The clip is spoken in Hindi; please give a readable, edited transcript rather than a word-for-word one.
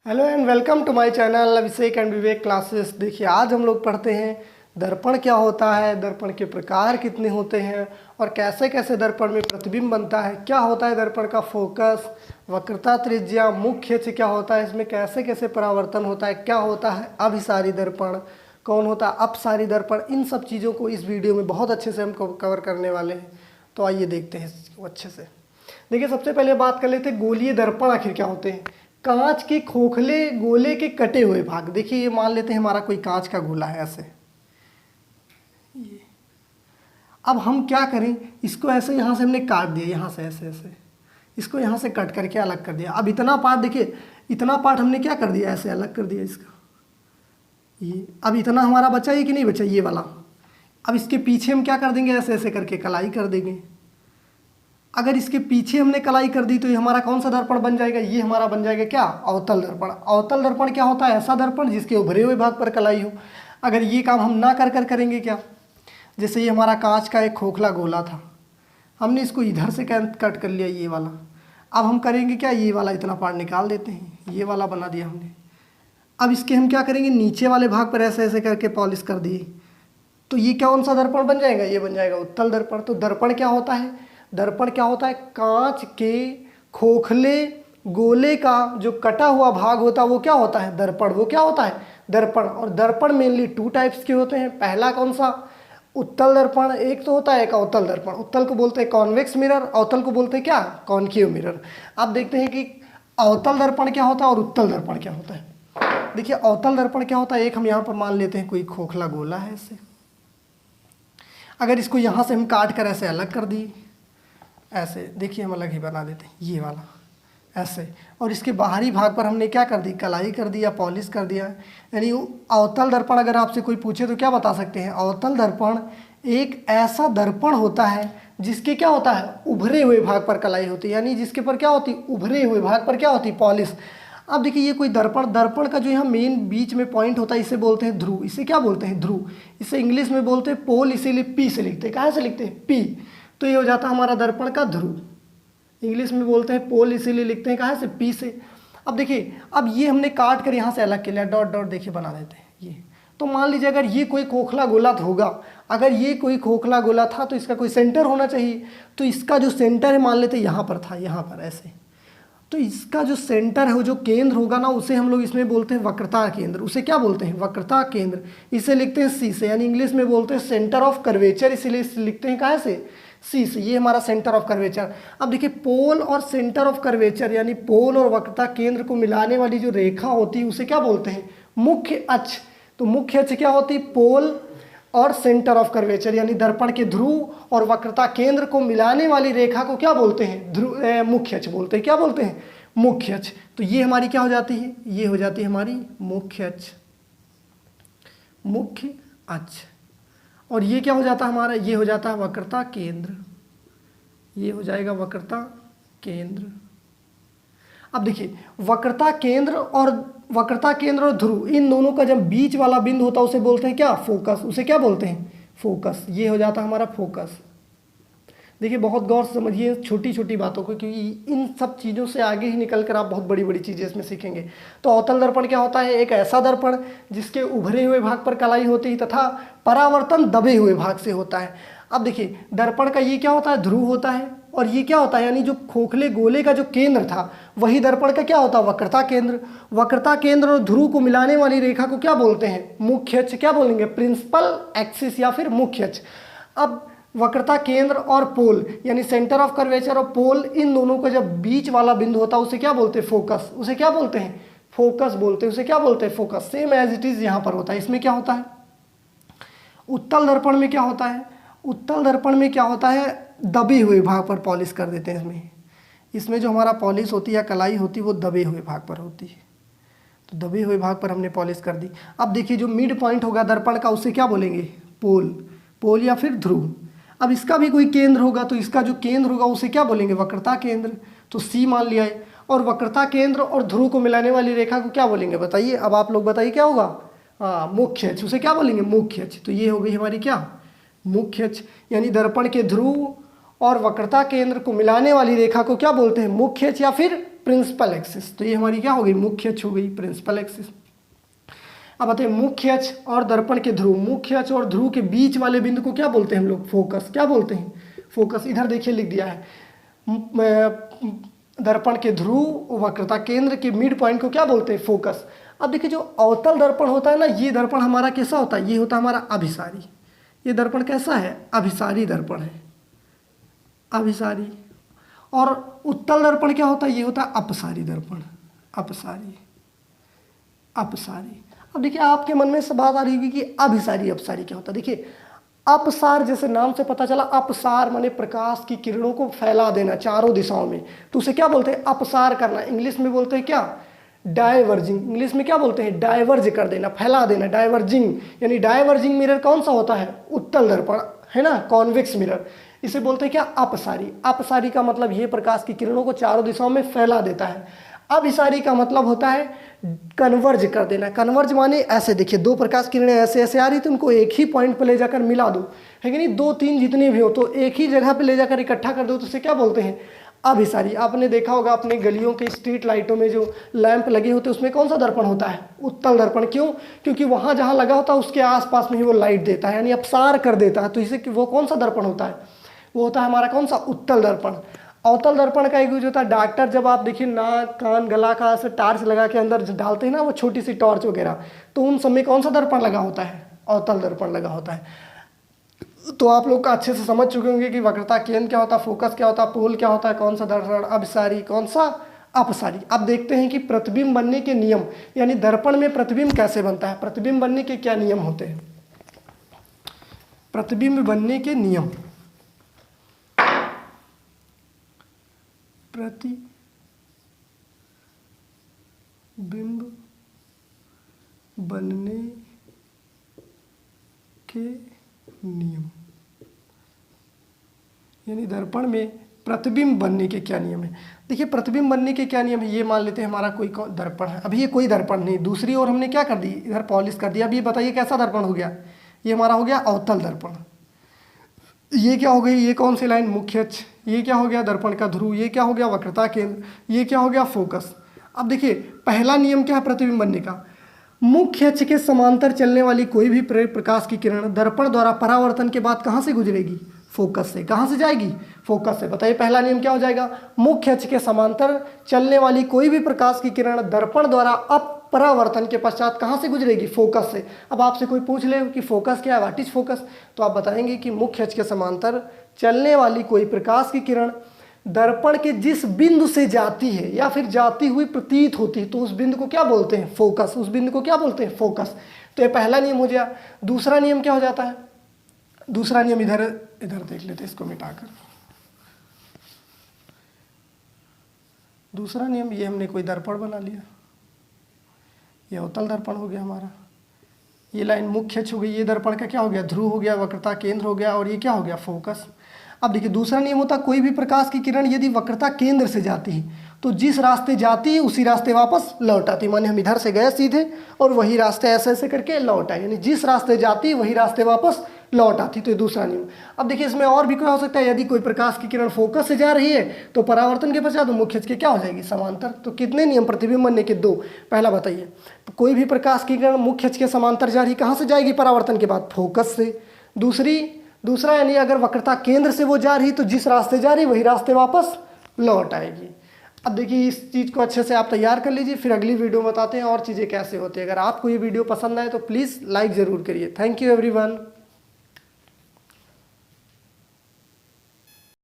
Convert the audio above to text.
Hello and welcome to my channel Abhishek and Vivek classes. देखिए आज हम लोग पढ़ते हैं दर्पण क्या होता है, दर्पण के प्रकार कितने होते हैं और कैसे कैसे दर्पण में प्रतिबिंब बनता है, क्या होता है दर्पण का फोकस, वक्रता, त्रिज्या, मुख्य अक्ष क्या होता है, इसमें कैसे कैसे परावर्तन होता है, क्या होता है अभिसारी दर्पण, कौन होता है अपसारी दर्पण। इन सब चीज़ों को इस वीडियो में बहुत अच्छे से हम कवर करने वाले हैं। तो आइए देखते हैं इसको अच्छे से। देखिए सबसे पहले बात कर लेते हैं गोलीय दर्पण आखिर क्या होते हैं। कांच के खोखले गोले के कटे हुए भाग। देखिए ये मान लेते हैं हमारा कोई कांच का गोला है ऐसे, ये अब हम क्या करें, इसको ऐसे यहाँ से हमने काट दिया, यहाँ से ऐसे ऐसे इसको यहाँ से कट करके अलग कर दिया। अब इतना पार्ट देखिए, इतना पार्ट हमने क्या कर दिया, ऐसे अलग कर दिया इसका। ये अब इतना हमारा बचा है कि नहीं बचा, ये वाला। अब इसके पीछे हम क्या कर देंगे, ऐसे ऐसे करके कलाई कर देंगे। अगर इसके पीछे हमने कलाई कर दी तो ये हमारा कौन सा दर्पण बन जाएगा, ये हमारा बन जाएगा क्या, अवतल दर्पण। अवतल दर्पण क्या होता है, ऐसा दर्पण जिसके उभरे हुए भाग पर कलाई हो। अगर ये काम हम ना कर करेंगे क्या, जैसे ये हमारा कांच का एक खोखला गोला था, हमने इसको इधर से कट कर लिया ये वाला। अब हम करेंगे क्या, ये वाला इतना पार्ट निकाल देते हैं, ये वाला बना दिया हमने। अब इसके हम क्या करेंगे, नीचे वाले भाग पर ऐसे ऐसे करके पॉलिश कर दिए, तो ये कौन सा दर्पण बन जाएगा, ये बन जाएगा उत्तल दर्पण। तो दर्पण क्या होता है, दर्पण क्या होता है, कांच के खोखले गोले का जो कटा हुआ भाग होता है वो क्या होता है, दर्पण। वो क्या होता है, दर्पण। और दर्पण मेनली टू टाइप्स के होते हैं। पहला कौन सा, उत्तल दर्पण एक तो होता है, एक अवतल दर्पण। उत्तल को बोलते हैं कॉन्वेक्स मिरर, अवतल को बोलते हैं क्या, कॉनकेव मिरर। अब देखते हैं कि अवतल दर्पण क्या होता है और उत्तल दर्पण क्या होता है। देखिए अवतल दर्पण क्या होता है, एक हम यहाँ पर मान लेते हैं कोई खोखला गोला है ऐसे, अगर इसको यहाँ से हम काट कर ऐसे अलग कर दिए, ऐसे देखिए हम अलग ही बना देते हैं ये वाला ऐसे, और इसके बाहरी भाग पर हमने क्या कर दी, कलाई कर दिया, पॉलिश कर दिया। यानी अवतल दर्पण अगर आपसे कोई पूछे तो क्या बता सकते हैं, अवतल दर्पण एक ऐसा दर्पण होता है जिसके क्या होता है, उभरे हुए भाग पर कलाई होती है, यानी जिसके पर क्या होती, उभरे हुए भाग पर क्या होती, पॉलिश। अब देखिए ये कोई दर्पण, दर्पण का जो यहाँ मेन बीच में पॉइंट होता है इसे बोलते हैं ध्रुव। इसे क्या बोलते हैं, ध्रुव। इसे इंग्लिश में बोलते हैं पोल, इसीलिए पी से लिखते हैं। कहाँ से लिखते हैं, पी। तो ये हो जाता है हमारा दर्पण का ध्रुव। इंग्लिश में बोलते हैं पोल, इसीलिए लिखते हैं कहाँ से, पी से। अब देखिए अब ये हमने काट कर यहाँ से अलग कर लिया, डॉट डॉट देखिए बना देते हैं ये। तो मान लीजिए अगर ये कोई खोखला गोला होगा, अगर ये कोई खोखला गोला था तो इसका कोई सेंटर होना चाहिए। तो इसका जो सेंटर है मान लेते हैं यहाँ पर था, यहाँ पर ऐसे, तो इसका जो सेंटर है वो जो केंद्र होगा ना, उसे हम लोग इसमें बोलते हैं वक्रता केंद्र। उसे क्या बोलते हैं, वक्रता केंद्र। इसे लिखते हैं सी से, यानी इंग्लिश में बोलते हैं सेंटर ऑफ कर्वेचर, इसीलिए लिखते हैं कहाँ से, सी से। ये हमारा सेंटर ऑफ कर्वेचर। अब देखिए पोल और सेंटर ऑफ कर्वेचर, यानी पोल और वक्रता केंद्र को मिलाने वाली जो रेखा होती है उसे क्या बोलते हैं, मुख्य अक्ष। तो मुख्य अक्ष क्या होती है, पोल और सेंटर ऑफ कर्वेचर, यानी दर्पण के ध्रुव और वक्रता केंद्र को मिलाने वाली रेखा को क्या बोलते हैं, ध्रुव, मुख्य अक्ष बोलते हैं। क्या बोलते हैं, मुख्य अक्ष। तो ये हमारी क्या हो जाती है, ये हो जाती है हमारी मुख्य अक्ष, मुख्य अक्ष। और ये क्या हो जाता है हमारा, ये हो जाता है वक्रता केंद्र, ये हो जाएगा वक्रता केंद्र। अब देखिए वक्रता केंद्र और ध्रुव, इन दोनों का जब बीच वाला बिंदु होता है उसे बोलते हैं क्या, फोकस। उसे क्या बोलते हैं, फोकस। ये हो जाता है हमारा फोकस। देखिए बहुत गौर से समझिए छोटी छोटी बातों को, क्योंकि इन सब चीज़ों से आगे ही निकल कर आप बहुत बड़ी बड़ी चीज़ें इसमें सीखेंगे। तो अवतल दर्पण क्या होता है, एक ऐसा दर्पण जिसके उभरे हुए भाग पर कलाई होती है तथा परावर्तन दबे हुए भाग से होता है। अब देखिए दर्पण का ये क्या होता है, ध्रुव होता है, और ये क्या होता है, यानी जो खोखले गोले का जो केंद्र था वही दर्पण का क्या होता है, वक्रता केंद्र। वक्रता केंद्र और ध्रुव को मिलाने वाली रेखा को क्या बोलते हैं, मुख्य अक्ष। क्या बोलेंगे, प्रिंसिपल एक्सिस या फिर मुख्य अक्ष। अब वक्रता केंद्र और पोल, यानी सेंटर ऑफ कर्वेचर और पोल, इन दोनों का जब बीच वाला बिंदु होता है उसे क्या बोलते हैं, फोकस। उसे क्या बोलते हैं, फोकस बोलते हैं। उसे क्या बोलते हैं, focus. Same as it is यहाँ पर होता है। इसमें क्या होता है, उत्तल दर्पण में क्या होता है, उत्तल दर्पण में क्या होता है, दबे हुए भाग पर पॉलिश कर देते हैं। इसमें जो हमारा पॉलिश होती है, कलाई होती है, वो दबे हुए भाग पर होती है। तो दबे हुए भाग पर हमने पॉलिश कर दी। अब देखिए जो मिड पॉइंट होगा दर्पण का उसे क्या बोलेंगे, पोल, पोल या फिर ध्रुव। अब इसका भी कोई केंद्र होगा तो इसका जो केंद्र होगा उसे क्या बोलेंगे, वक्रता केंद्र। तो सी मान लिया है। और वक्रता केंद्र और ध्रुव को मिलाने वाली रेखा को क्या बोलेंगे, बताइए। अब आप लोग बताइए क्या होगा, हाँ मुख्य अक्ष। उसे क्या बोलेंगे, मुख्य अक्ष। तो ये हो गई हमारी क्या, मुख्य अक्ष। यानी दर्पण के ध्रुव और वक्रता केंद्र को मिलाने वाली रेखा को क्या बोलते हैं, मुख्य अक्ष या फिर प्रिंसिपल एक्सिस। तो ये हमारी क्या हो गई, मुख्य अक्ष हो गई, प्रिंसिपल एक्सिस। अब बताइए मुख्य अक्ष और दर्पण के ध्रुव, मुख्य अक्ष और ध्रुव के बीच वाले बिंदु को क्या बोलते हैं हम लोग, फोकस। क्या बोलते हैं, फोकस। इधर देखिए लिख दिया है, दर्पण के ध्रुव वक्रता केंद्र के मिड पॉइंट को क्या बोलते हैं, फोकस। अब देखिए जो अवतल दर्पण होता है ना, ये दर्पण हमारा कैसा होता है, ये होता है हमारा अभिसारी। ये दर्पण कैसा है, अभिसारी दर्पण है, अभिसारी। और उत्तल दर्पण क्या होता है, ये होता है अपसारी दर्पण, अपसारी, अपसारी। अब देखिए आपके मन में से बात आ रही होगी कि अभिसारी अपसारी क्या होता है। देखिए अपसार जैसे नाम से पता चला, अपसार माने प्रकाश की किरणों को फैला देना चारों दिशाओं में, तो उसे क्या बोलते हैं, अपसार करना। इंग्लिश में बोलते हैं क्या, डाइवर्जिंग। इंग्लिश में क्या बोलते हैं, डाइवर्ज कर देना, फैला देना, डाइवर्जिंग। यानी डाइवर्जिंग मिरर कौन सा होता है, उत्तल दर्पण है ना, कॉन्वेक्स मिरर। इसे बोलते हैं क्या, अपसारी। अपसारी का मतलब ये प्रकाश की किरणों को चारों दिशाओं में फैला देता है। अभिसारी का मतलब होता है कन्वर्ज कर देना। कन्वर्ज माने ऐसे, देखिए दो प्रकाश किरणें ऐसे ऐसे आ रही तो उनको एक ही पॉइंट पे ले जाकर मिला दो, है कि नहीं, दो तीन जितने भी हो तो एक ही जगह पे ले जाकर इकट्ठा कर दो, तो उसे क्या बोलते हैं, अभिसारी। आपने देखा होगा अपने गलियों के स्ट्रीट लाइटों में जो लैंप लगे होते हैं उसमें कौन सा दर्पण होता है, उत्तल दर्पण। क्यों, क्योंकि वहाँ जहाँ लगा होता है उसके आसपास में ही वो लाइट देता है, यानी अपसार कर देता है। तो इसे वो कौन सा दर्पण होता है, वो होता है हमारा कौन सा, उत्तल दर्पण। अवतल दर्पण का एक यूज होता है, डॉक्टर जब आप देखिए नाक कान गला का ऐसे टार्च लगा के अंदर डालते हैं ना, वो छोटी सी टॉर्च वगैरह, तो उन सब में कौन सा दर्पण लगा होता है, अवतल दर्पण लगा होता है। तो आप लोग का अच्छे से समझ चुके होंगे कि वक्रता केंद्र क्या होता है, फोकस क्या होता है, पोल क्या होता है, कौन सा दर्पण अभिसारी, कौन सा अपसारी। अब देखते हैं कि प्रतिबिंब बनने के नियम, यानी दर्पण में प्रतिबिंब कैसे बनता है, प्रतिबिंब बनने के क्या नियम होते हैं। प्रतिबिंब बनने के नियम, प्रतिबिंब बनने के नियम, यानी दर्पण में प्रतिबिंब बनने के क्या नियम है। देखिए प्रतिबिंब बनने के क्या नियम है, ये मान लेते हैं हमारा कोई दर्पण है। अभी ये कोई दर्पण नहीं, दूसरी ओर हमने क्या कर दी, इधर पॉलिश कर दिया। अब ये बताइए कैसा दर्पण हो गया, ये हमारा हो गया अवतल दर्पण। ये क्या हो गई, ये कौन सी लाइन, मुख्य अक्ष। ये क्या हो गया, दर्पण का ध्रुव। ये क्या हो गया, वक्रता केंद्र। ये क्या हो गया, फोकस। अब देखिए पहला नियम क्या है प्रतिबिंब बनने का, मुख्य अक्ष के समांतर चलने वाली कोई भी प्रकाश की किरण दर्पण द्वारा परावर्तन के बाद कहाँ से गुजरेगी, फोकस से। कहाँ से जाएगी, फोकस से। बताइए पहला नियम क्या हो जाएगा, मुख्य अक्ष के समांतर चलने वाली कोई भी प्रकाश की किरण दर्पण द्वारा परावर्तन के पश्चात कहाँ से गुजरेगी, फोकस से। अब आपसे कोई पूछ ले कि फोकस क्या है, व्हाट इज फोकस, तो आप बताएंगे कि मुख्य अक्ष के समांतर चलने वाली कोई प्रकाश की किरण दर्पण के जिस बिंदु से जाती है या फिर जाती हुई प्रतीत होती है, तो उस बिंदु को क्या बोलते हैं, फोकस। उस बिंदु को क्या बोलते हैं, फोकस। तो ये पहला नियम हो गया। दूसरा नियम क्या हो जाता है, दूसरा नियम इधर इधर देख लेते हैं, इसको मिटाकर। दूसरा नियम, ये हमने कोई दर्पण बना लिया, ये अवतल दर्पण हो गया हमारा। ये लाइन मुख्य अक्ष हो गई, ये दर्पण का क्या हो गया, ध्रुव हो गया, वक्रता केंद्र हो गया, और ये क्या हो गया, फोकस। अब देखिए दूसरा नियम होता है कोई भी प्रकाश की किरण यदि वक्रता केंद्र से जाती है तो जिस रास्ते जाती है उसी रास्ते वापस लौट आती है। माने हम इधर से गए सीधे और वही रास्ते ऐसे ऐसे करके लौट आए, यानी जिस रास्ते जाती है वही रास्ते वापस लौट आती। तो ये दूसरा नियम। अब देखिए इसमें और भी क्या हो सकता है, यदि कोई प्रकाश की किरण फोकस से जा रही है तो परावर्तन के पश्चात मुख्य अक्ष के क्या हो जाएगी, समांतर। तो कितने नियम प्रतिबिंब बनने के, दो। पहला बताइए, कोई भी प्रकाश की किरण मुख्य अक्ष के समांतर जा रही, कहाँ से जाएगी परावर्तन के बाद, फोकस से। दूसरा यानी अगर वक्रता केंद्र से वो जा रही तो जिस रास्ते जा रही वही रास्ते वापस लौट आएगी। अब देखिए इस चीज़ को अच्छे से आप तैयार कर लीजिए, फिर अगली वीडियो में बताते हैं और चीज़ें कैसे होती है। अगर आपको ये वीडियो पसंद आए तो प्लीज़ लाइक ज़रूर करिए। Thank you everyone.